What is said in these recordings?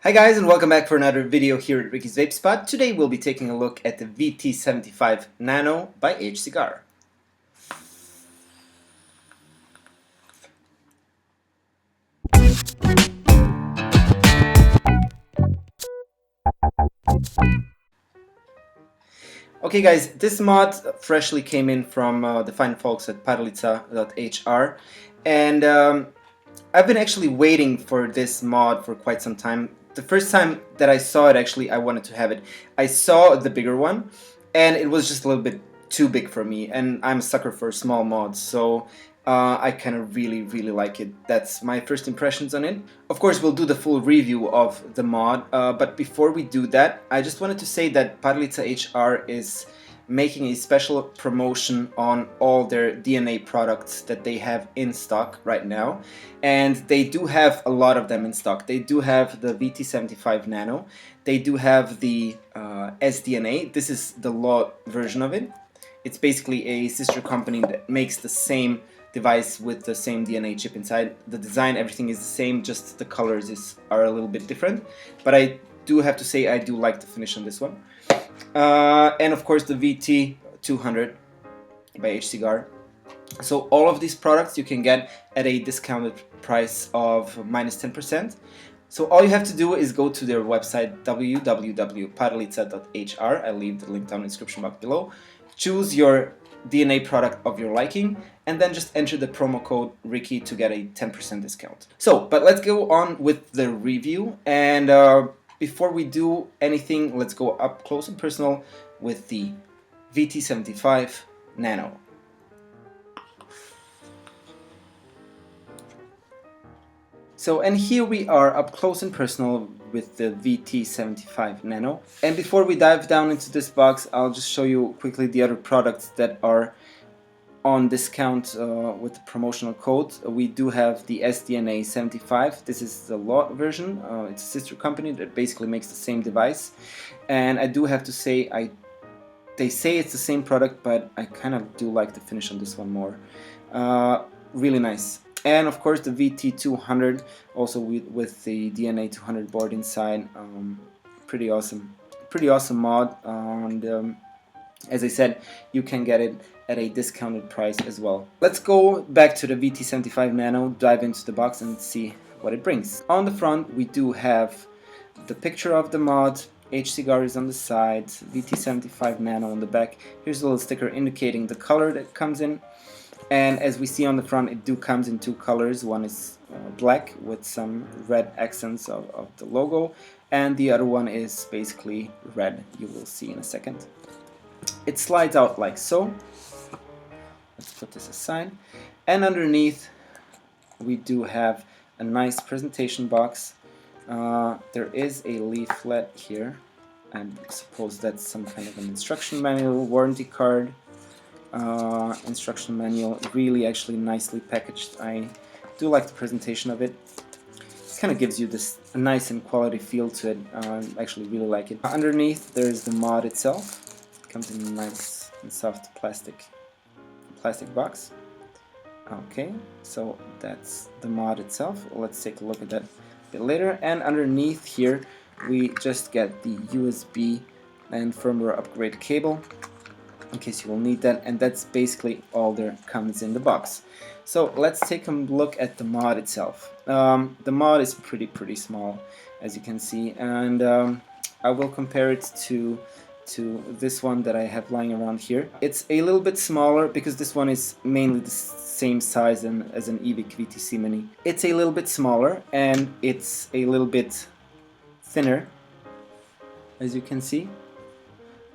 Hi guys, and welcome back for another video here at Ricky's Vape Spot. Today we'll be taking a look at the VT75 Nano by HCIGAR. Okay guys, this mod freshly came in from the fine folks at priice.hr, and I've been actually waiting for this mod for quite some time. The first time that I saw it, actually, I wanted to have it. I saw the bigger one, and it was just a little bit too big for me, and I'm a sucker for small mods, so I kind of really like it. That's my first impressions on it. Of course, we'll do the full review of the mod, but before we do that, I just wanted to say that priice HR is making a special promotion on all their DNA products that they have in stock right now, and they do have a lot of them in stock. They do have the VT75 Nano, they do have the SDNA. This is the Laude version of it. It's basically a sister company that makes the same device with the same DNA chip inside. The design, everything is the same, just the colors are a little bit different, but I do have to say I do like the finish on this one. And of course the VT200 by HCIGAR. So all of these products you can get at a discounted price of -10%. So all you have to do is go to their website www.priice.hr. I'll leave the link down in the description box below. Choose your DNA product of your liking, and then just enter the promo code Ricky to get a 10% discount. So, but let's go on with the review, and before we do anything, let's go up close and personal with the VT75 Nano. So, and here we are up close and personal with the VT75 Nano. And before we dive down into this box, I'll just show you quickly the other products that are on discount with the promotional code. We do have the SDNA 75. This is the Laude version. It's a sister company that basically makes the same device. And I do have to say, they say it's the same product, but I kind of do like the finish on this one more. Really nice. And of course the VT200, also with the DNA 200 board inside. Pretty awesome mod, and as I said, you can get it at a discounted price as well. Let's go back to the VT75 Nano, dive into the box and see what it brings. On the front we do have the picture of the mod, HCIGAR is on the side, VT75 Nano on the back. Here's a little sticker indicating the color that comes in. And as we see on the front, it comes in two colors. One is black with some red accents of the logo, and the other one is basically red. You will see in a second. It slides out like so. Let's put this aside. And underneath we do have a nice presentation box. There is a leaflet here. I suppose that's some kind of an instruction manual, warranty card. Instruction manual, really actually nicely packaged. I do like the presentation of it. It kind of gives you this nice and quality feel to it. I actually really like it. Underneath there's the mod itself. It comes in a nice and soft plastic box. Okay, so that's the mod itself. Let's take a look at that a bit later. And underneath here we just get the USB and firmware upgrade cable, in case you will need that, and that's basically all there comes in the box. So let's take a look at the mod itself. The mod is pretty small, as you can see, and I will compare it to this one that I have lying around here. It's a little bit smaller because this one is mainly the same size as an EVIC VTC Mini. It's a little bit smaller and it's a little bit thinner, as you can see.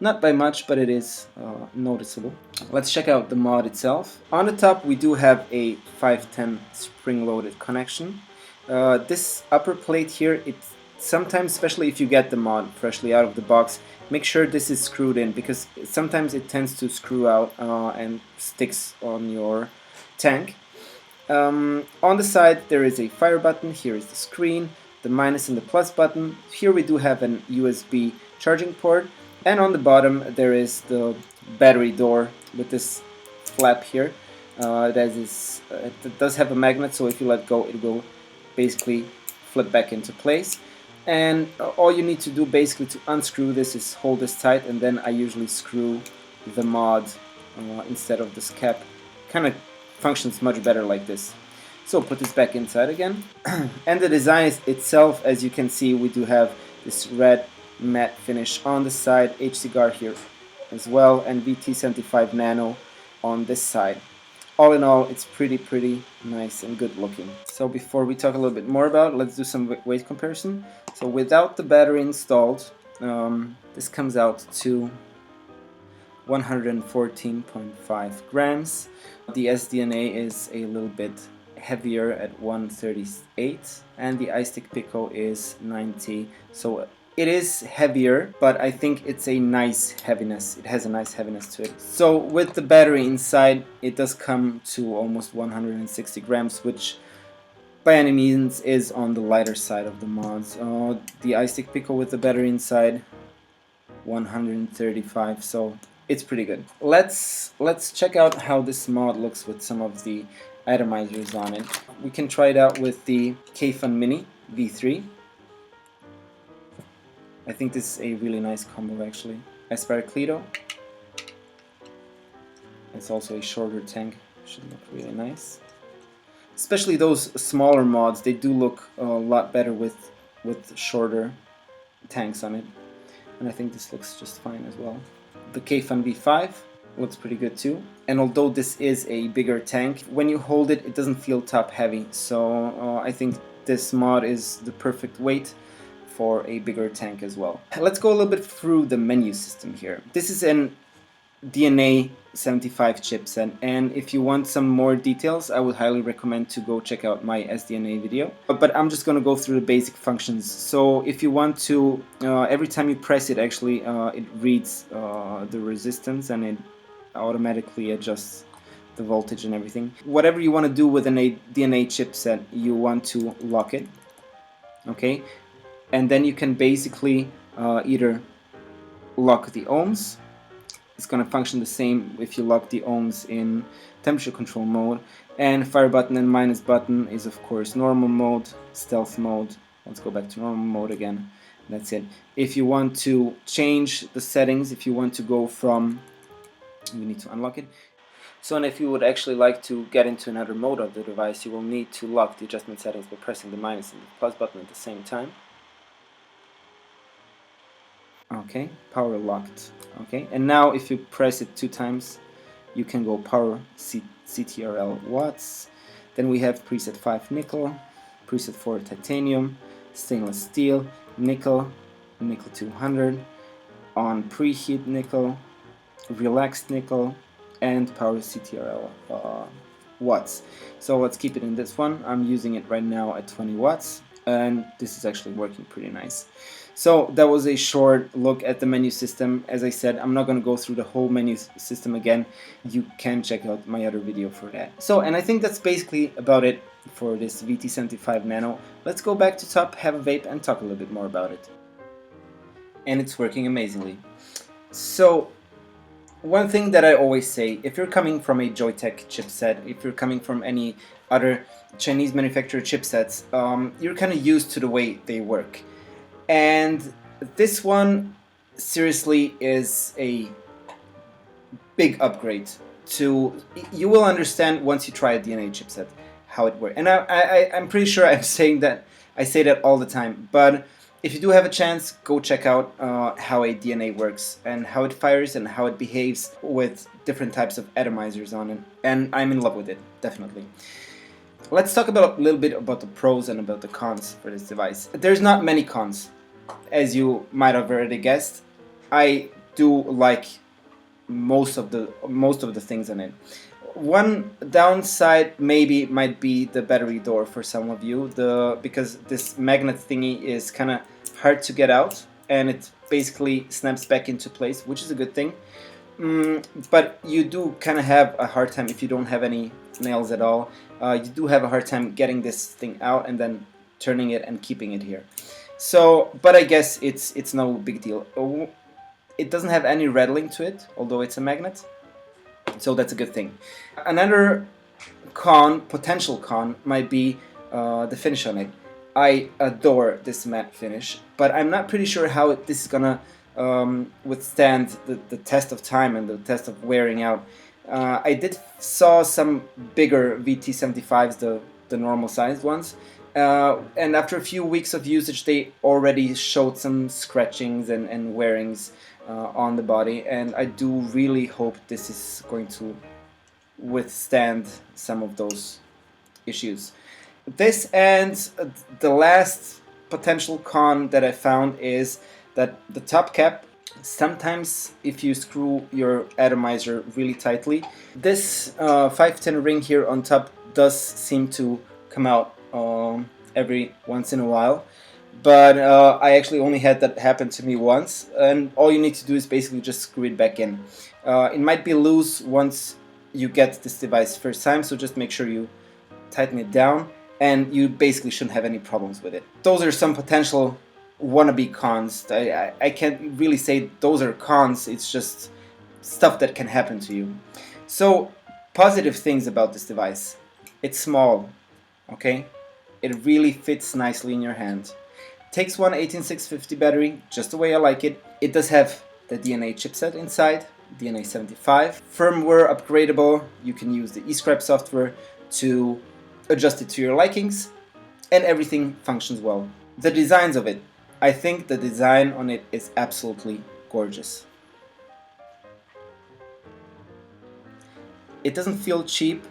Not by much, but it is noticeable. Let's check out the mod itself. On the top we do have a 510 spring-loaded connection. This upper plate here, it's sometimes, especially if you get the mod freshly out of the box, make sure this is screwed in, because sometimes it tends to screw out and sticks on your tank. On the side there is a fire button. Here is the screen, the minus and the plus button. Here we do have an USB charging port. And on the bottom there is the battery door with this flap here. It does have a magnet, so if you let go it will basically flip back into place. And all you need to do basically to unscrew this is hold this tight, and then I usually screw the mod instead of this cap. Kind of functions much better like this. So put this back inside again. And the design itself, as you can see, we do have this red matte finish on the side, HCIGAR here as well, and VT75 nano on this side. All in all, it's pretty nice and good looking. So before we talk a little bit more about it, let's do some weight comparison. So without the battery installed, this comes out to 114.5 grams. The SDNA is a little bit heavier at 138, and the iStick Pico is 90. So it is heavier, but I think it's a nice heaviness. It has a nice heaviness to it. So with the battery inside, it does come to almost 160 grams, which by any means is on the lighter side of the mods. The iStick Pico with the battery inside, 135, so it's pretty good. Let's check out how this mod looks with some of the atomizers on it. We can try it out with the Kfun Mini V3. I think this is a really nice combo actually. Cleto. It's also a shorter tank, should look really nice. Especially those smaller mods, they do look a lot better with shorter tanks on it. And I think this looks just fine as well. The Kfun V5 looks pretty good too. And although this is a bigger tank, when you hold it, it doesn't feel top heavy. So I think this mod is the perfect weight for a bigger tank as well. Let's go a little bit through the menu system here. This is an DNA 75 chipset, and if you want some more details, I would highly recommend to go check out my SDNA video. But I'm just gonna go through the basic functions. So if you want to, every time you press it, actually it reads the resistance and it automatically adjusts the voltage and everything. Whatever you want to do with a DNA chipset, you want to lock it, okay? And then you can basically either lock the ohms. It's going to function the same if you lock the ohms in temperature control mode. And fire button and minus button is of course normal mode, stealth mode. Let's go back to normal mode again. That's it. If you want to change the settings, if you want to go from, we need to unlock it. So, and if you would actually like to get into another mode of the device, you will need to lock the adjustment settings by pressing the minus and the plus button at the same time. Okay, power locked. Okay, and now if you press it 2 times, you can go power CTRL watts. Then we have preset 5 nickel, preset 4 titanium, stainless steel, nickel 200, on preheat nickel, relaxed nickel, and power CTRL watts. So let's keep it in this one. I'm using it right now at 20 watts, and this is actually working pretty nice. So that was a short look at the menu system. As I said, I'm not going to go through the whole menu system again. You can check out my other video for that. So, and I think that's basically about it for this VT75 Nano. Let's go back to top, have a vape, and talk a little bit more about it. And it's working amazingly. So, one thing that I always say, if you're coming from a Joytech chipset, if you're coming from any other Chinese manufacturer chipsets, you're kind of used to the way they work. And this one seriously is a big upgrade to, you will understand once you try a DNA chipset how it works. And I'm pretty sure I'm saying that, I say that all the time, but if you do have a chance, go check out how a DNA works and how it fires and how it behaves with different types of atomizers on it. And I'm in love with it, definitely. Let's talk about a little bit about the pros and about the cons for this device. There's not many cons, as you might have already guessed. I do like most of the things in it. One downside maybe might be the battery door for some of you, because this magnet thingy is kind of hard to get out, and it basically snaps back into place, which is a good thing. But you do kind of have a hard time if you don't have any nails at all. You do have a hard time getting this thing out and then turning it and keeping it here. So, but I guess it's no big deal. It doesn't have any rattling to it, although it's a magnet. So that's a good thing. Another potential con, might be the finish on it. I adore this matte finish, but I'm not pretty sure how this is gonna withstand the test of time and the test of wearing out. I did saw some bigger VT75s, the normal sized ones, and after a few weeks of usage they already showed some scratchings and wearings on the body, and I do really hope this is going to withstand some of those issues. This, and the last potential con that I found is that the top cap, sometimes if you screw your atomizer really tightly, this 510 ring here on top does seem to come out every once in a while. But I actually only had that happen to me once, and all you need to do is basically just screw it back in. It might be loose once you get this device first time, so just make sure you tighten it down, and you basically shouldn't have any problems with it. Those are some potential wannabe cons. I can't really say those are cons, it's just stuff that can happen to you. So, positive things about this device. It's small, okay? It really fits nicely in your hand. Takes one 18650 battery, just the way I like it. It does have the DNA chipset inside, DNA 75. Firmware upgradable, you can use the eScribe software to adjust it to your likings, and everything functions well. The designs of it, I think the design on it is absolutely gorgeous. It doesn't feel cheap,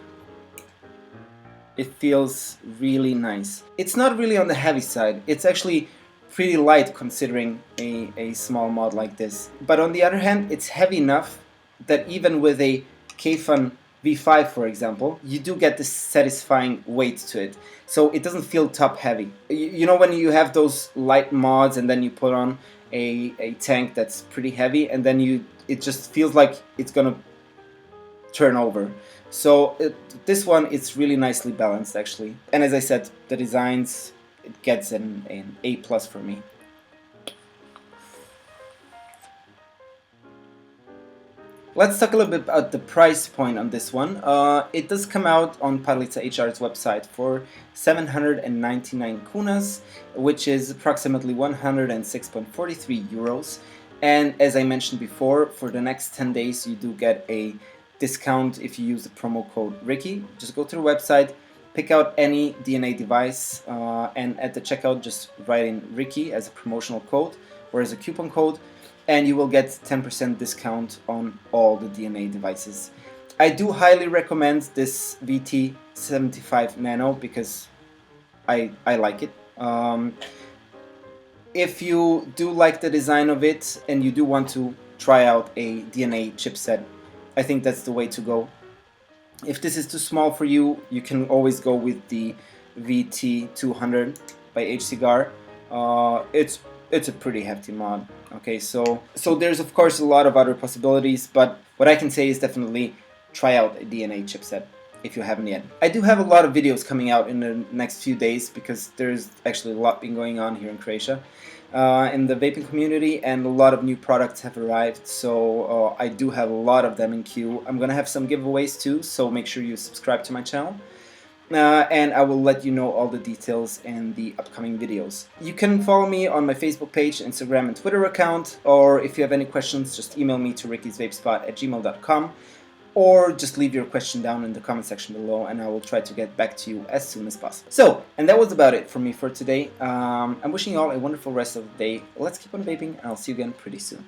it feels really nice. It's not really on the heavy side, it's actually pretty light considering a small mod like this. But on the other hand, it's heavy enough that even with a Kayfun V5, for example, you do get this satisfying weight to it. So it doesn't feel top heavy. You know when you have those light mods and then you put on a tank that's pretty heavy, and then it just feels like it's gonna turn over. So this one, it's really nicely balanced actually. And as I said, the designs, it gets an A+ for me. Let's talk a little bit about the price point on this one. It does come out on Priice HR's website for 799 kunas, which is approximately 106.43 euros. And as I mentioned before, for the next 10 days you do get a discount if you use the promo code Ricky. Just go to the website, pick out any DNA device, and at the checkout just write in Ricky as a promotional code or as a coupon code, and you will get 10% discount on all the DNA devices. I do highly recommend this VT75 Nano because I like it. If you do like the design of it and you do want to try out a DNA chipset, I think that's the way to go. If this is too small for you, you can always go with the VT200 by HCIGAR. It's a pretty hefty mod. Okay, so there's of course a lot of other possibilities, but what I can say is definitely try out a DNA chipset if you haven't yet. I do have a lot of videos coming out in the next few days because there's actually a lot been going on here in Croatia in the vaping community, and a lot of new products have arrived, so I do have a lot of them in queue. I'm gonna have some giveaways too, so make sure you subscribe to my channel. And I will let you know all the details in the upcoming videos. You can follow me on my Facebook page, Instagram and Twitter account, or if you have any questions, just email me to rickysvapespot@gmail.com, or just leave your question down in the comment section below and I will try to get back to you as soon as possible. So, and that was about it for me for today. I'm wishing you all a wonderful rest of the day. Let's keep on vaping, and I'll see you again pretty soon.